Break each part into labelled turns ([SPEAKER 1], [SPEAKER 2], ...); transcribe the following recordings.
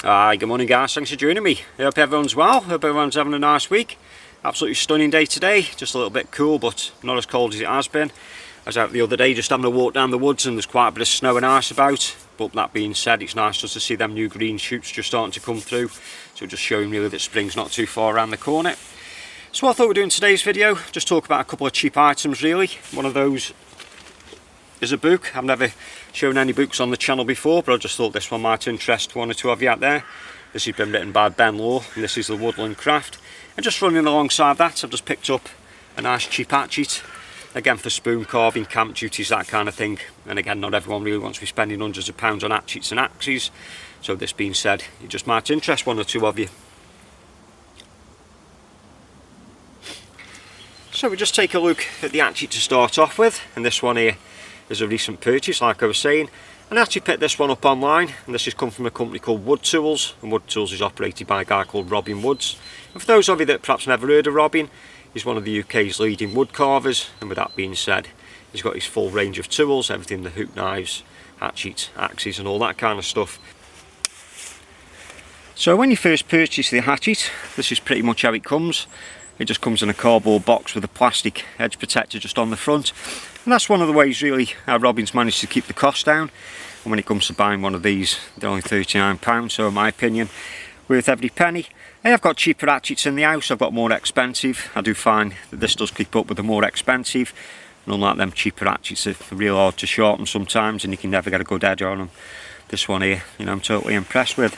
[SPEAKER 1] Hi, good morning guys, thanks for joining me. I hope everyone's well, hope everyone's having a nice week. Absolutely stunning day today, just a little bit cool but not as cold as it has been. I was out the other day just having a walk down the woods and there's quite a bit of snow and ice about. But that being said, it's nice just to see them new green shoots just starting to come through. So just showing really that spring's not too far around the corner. So what I thought we'd do in today's video, just talk about a couple of cheap items really. One of those is a book. I've never shown any books on the channel before, but I just thought this one might interest one or two of you out there. This has been written by Ben Law and this is the Woodland Craft. And just running alongside that, I've just picked up a nice cheap hatchet. Again for spoon carving, camp duties, that kind of thing. And again, not everyone really wants to be spending hundreds of pounds on hatchets and axes. So this being said, it just might interest one or two of you. So we just take a look at the hatchet to start off with, and this one here is a recent purchase, like I was saying. And I actually picked this one up online, and this has come from a company called Wood Tools, and Wood Tools is operated by a guy called Robin Woods. And for those of you that perhaps never heard of Robin, he's one of the UK's leading wood carvers, and with that being said, he's got his full range of tools, everything, the hook knives, hatchets, axes and all that kind of stuff. So when you first purchase the hatchet, this is pretty much how it comes. It just comes in a cardboard box with a plastic edge protector just on the front. And that's one of the ways really how Robin's managed to keep the cost down. And when it comes to buying one of these, they're only £39, so in my opinion, worth every penny. I have got cheaper hatchets in the house, I've got more expensive. I do find that this does keep up with the more expensive. And unlike them cheaper hatchets, they're real hard to sharpen sometimes and you can never get a good edge on them. This one here, I'm totally impressed with.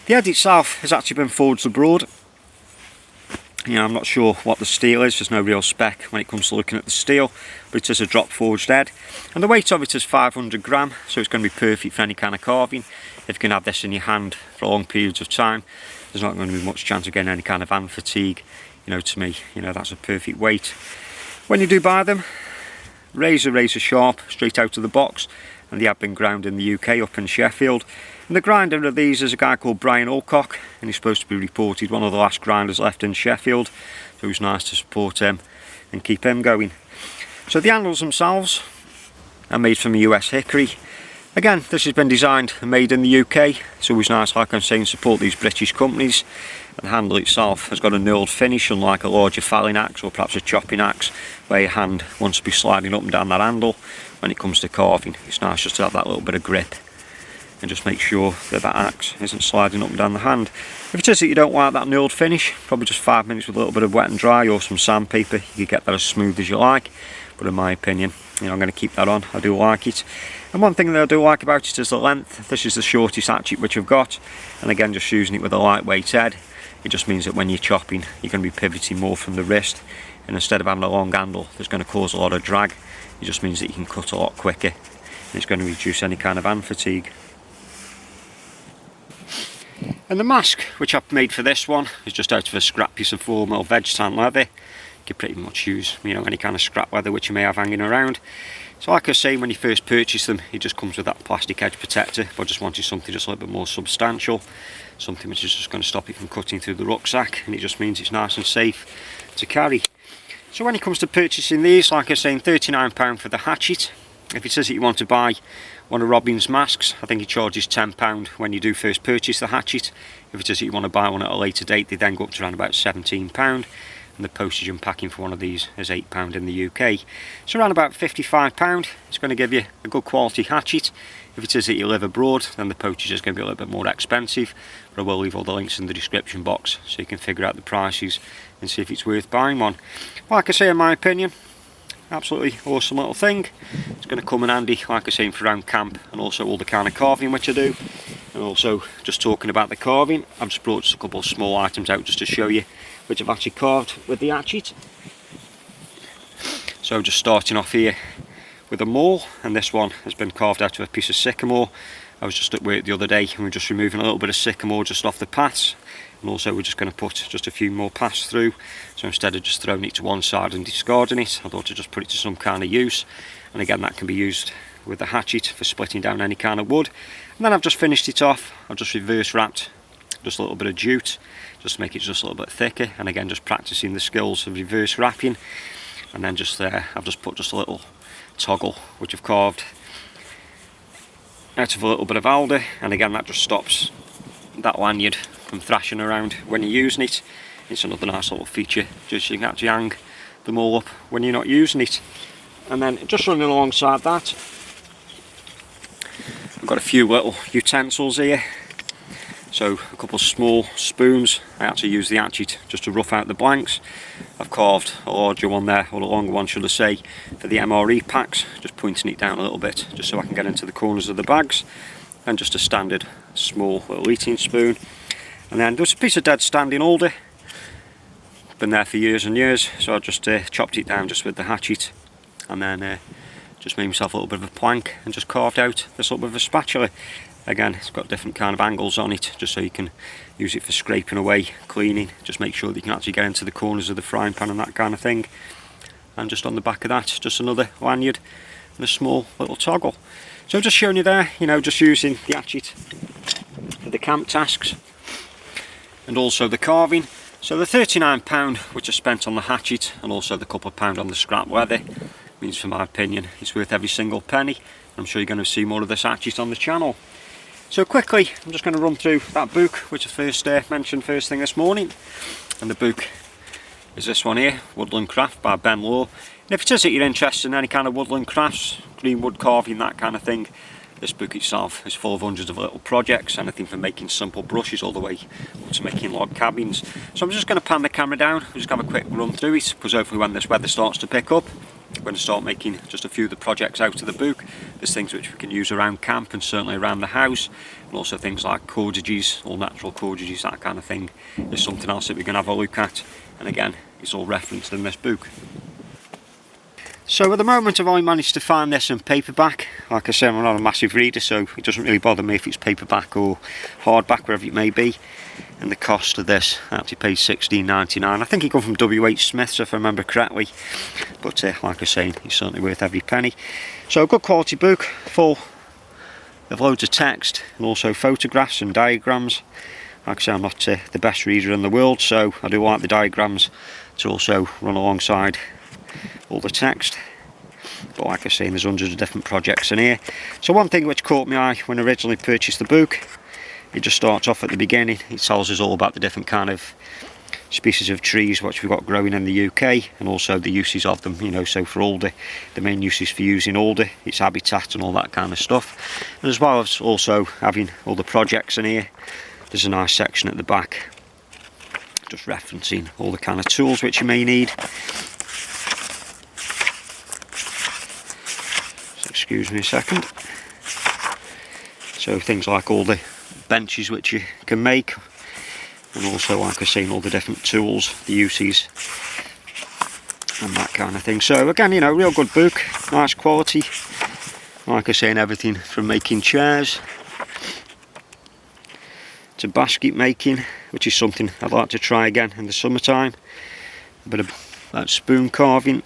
[SPEAKER 1] The head itself has actually been forged abroad. I'm not sure what the steel is, there's no real spec when it comes to looking at the steel, but it is a drop forged head. And the weight of it is 500 gram, so it's going to be perfect for any kind of carving. If you can have this in your hand for long periods of time, there's not going to be much chance of getting any kind of hand fatigue. To me, that's a perfect weight. When you do buy them, razor sharp, straight out of the box, and they have been ground in the UK up in Sheffield. And the grinder of these is a guy called Brian Alcock, and he's supposed to be reported one of the last grinders left in Sheffield, so it was nice to support him and keep him going. So the handles themselves are made from US hickory. Again, this has been designed and made in the UK. It's always nice, like I'm saying, support these British companies. And the handle itself has got a knurled finish, unlike a larger filing axe or perhaps a chopping axe, where your hand wants to be sliding up and down that handle. When it comes to carving, it's nice just to have that little bit of grip and just make sure that that axe isn't sliding up and down the hand. If it is that you don't like that knurled finish, probably just 5 minutes with a little bit of wet and dry or some sandpaper, you can get that as smooth as you like. But in my opinion, I'm going to keep that on. I do like it. And one thing that I do like about it is the length. This is the shortest hatchet which I've got, and again just using it with a lightweight head, it just means that when you're chopping you're going to be pivoting more from the wrist, and instead of having a long handle that's going to cause a lot of drag, it just means that you can cut a lot quicker and it's going to reduce any kind of hand fatigue. And the mask which I've made for this one is just out of a scrap piece of 4mm veg tan leather. You can pretty much use any kind of scrap leather which you may have hanging around. So like I was saying, when you first purchase them, it just comes with that plastic edge protector, but I just wanted something just a little bit more substantial, something which is just going to stop it from cutting through the rucksack, and it just means it's nice and safe to carry. So when it comes to purchasing these, like I was saying, £39 for the hatchet. If it says that you want to buy one of Robin's masks, I think he charges £10 when you do first purchase the hatchet. If it says that you want to buy one at a later date, they then go up to around about £17. And the postage and packing for one of these is £8 in the UK. So around about £55, it's going to give you a good quality hatchet. If it is that you live abroad, then the postage is going to be a little bit more expensive, but I will leave all the links in the description box so you can figure out the prices and see if it's worth buying one. Like I say, in my opinion, absolutely awesome little thing. It's going to come in handy, like I say, for around camp and also all the kind of carving which I do. And also, just talking about the carving, I've just brought just a couple of small items out just to show you which I've actually carved with the hatchet. So just starting off here with a maul, and this one has been carved out of a piece of sycamore. I was just at work the other day and we're just removing a little bit of sycamore just off the paths, and also we're just going to put just a few more paths through. So instead of just throwing it to one side and discarding it, I thought to just put it to some kind of use. And again, that can be used with the hatchet for splitting down any kind of wood. And then I've just finished it off. I've just reverse wrapped just a little bit of jute just to make it just a little bit thicker, and again just practicing the skills of reverse wrapping. And then just there I've just put just a little toggle which I've carved out of a little bit of alder, and again that just stops that lanyard from thrashing around when you're using it. It's another nice little feature, just so you can actually hang them all up when you're not using it. And then just running alongside that, I've got a few little utensils here. So a couple of small spoons. I actually use the hatchet just to rough out the blanks. I've carved a larger one there, or a longer one should I say, for the MRE packs, just pointing it down a little bit just so I can get into the corners of the bags. And just a standard small little eating spoon. And then there's a piece of dead standing alder. Been there for years and years, so I just chopped it down just with the hatchet, and then just made myself a little bit of a plank and just carved out this little bit of a spatula. Again, it's got different kind of angles on it, just so you can use it for scraping away, cleaning, just make sure that you can actually get into the corners of the frying pan and that kind of thing. And just on the back of that, just another lanyard and a small little toggle. So just showing you there, you know, just using the hatchet for the camp tasks and also the carving. So the £39 which I spent on the hatchet and also the couple of pound on the scrap leather means, for my opinion, it's worth every single penny. I'm sure you're going to see more of this hatchet on the channel. So quickly, I'm just going to run through that book which I first mentioned first thing this morning. And the book is this one here, Woodland Craft by Ben Law. And if it is that you're interested in any kind of woodland crafts, green wood carving, that kind of thing, this book itself is full of hundreds of little projects, anything from making simple brushes all the way up to making log cabins. So I'm just going to pan the camera down, just have a quick run through it, because hopefully when this weather starts to pick up, we're going to start making just a few of the projects out of the book. There's things which we can use around camp and certainly around the house, and also things like cordages, all natural cordages, that kind of thing is something else that we're going to have a look at. And again, it's all referenced in this book. So at the moment I've only managed to find this in paperback. Like I said, I'm not a massive reader, so it doesn't really bother me if it's paperback or hardback, wherever it may be. And the cost of this, I actually paid £16.99. I think it come from WH Smith's if I remember correctly. But like I say, it's certainly worth every penny. So a good quality book, full of loads of text and also photographs and diagrams. Like I say, I'm not the best reader in the world, so I do like the diagrams to also run alongside all the text. But like I say, there's hundreds of different projects in here. So one thing which caught my eye when I originally purchased the book, it just starts off at the beginning. It tells us all about the different kind of species of trees which we've got growing in the UK, and also the uses of them, you know. So for alder, the main uses for using alder, its habitat and all that kind of stuff. And as well as also having all the projects in here, there's a nice section at the back just referencing all the kind of tools which you may need. So excuse me a second. So things like all the benches which you can make, and also, like I say, all the different tools, the uses and that kind of thing. So again, you know, real good book, nice quality. Like I say, in everything from making chairs to basket making, which is something I'd like to try again in the summertime. A bit of that spoon carving,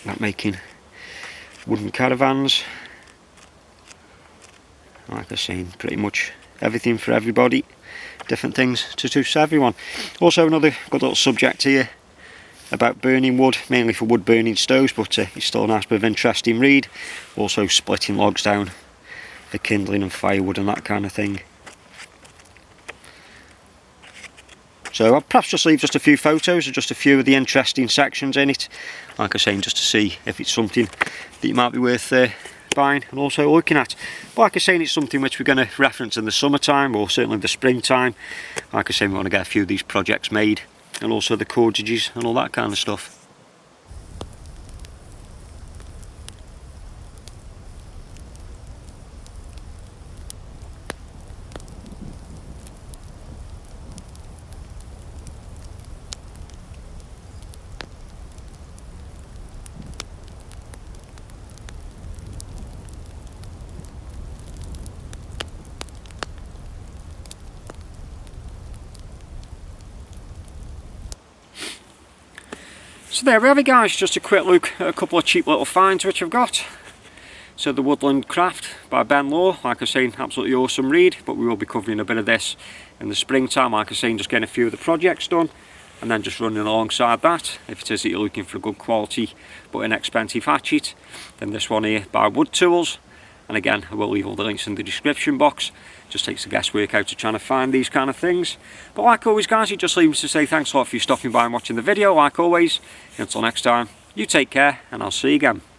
[SPEAKER 1] like making wooden caravans. Like I say, pretty much everything for everybody, different things to suit everyone. Also another good little subject here about burning wood, mainly for wood burning stoves, but it's still a nice bit of interesting read. Also splitting logs down for kindling and firewood and that kind of thing. So I'll perhaps just leave just a few photos of just a few of the interesting sections in it, like I say, just to see if it's something that you might be worth buying and also looking at. But like I say, it's something which we're going to reference in the summertime or certainly the springtime. Like I say, we want to get a few of these projects made, and also the cordages and all that kind of stuff. So there we have it, guys, just a quick look at a couple of cheap little finds which I've got. So the Woodland Craft by Ben Law, like I say, absolutely awesome read, but we will be covering a bit of this in the springtime, like I say, just getting a few of the projects done, and then just running alongside that, if it is that you're looking for a good quality but inexpensive hatchet, then this one here by Wood Tools. And again, I will leave all the links in the description box. Just takes the guesswork out of trying to find these kind of things. But like always guys, it just leaves me to say thanks a lot for you stopping by and watching the video. Like always, until next time, you take care and I'll see you again.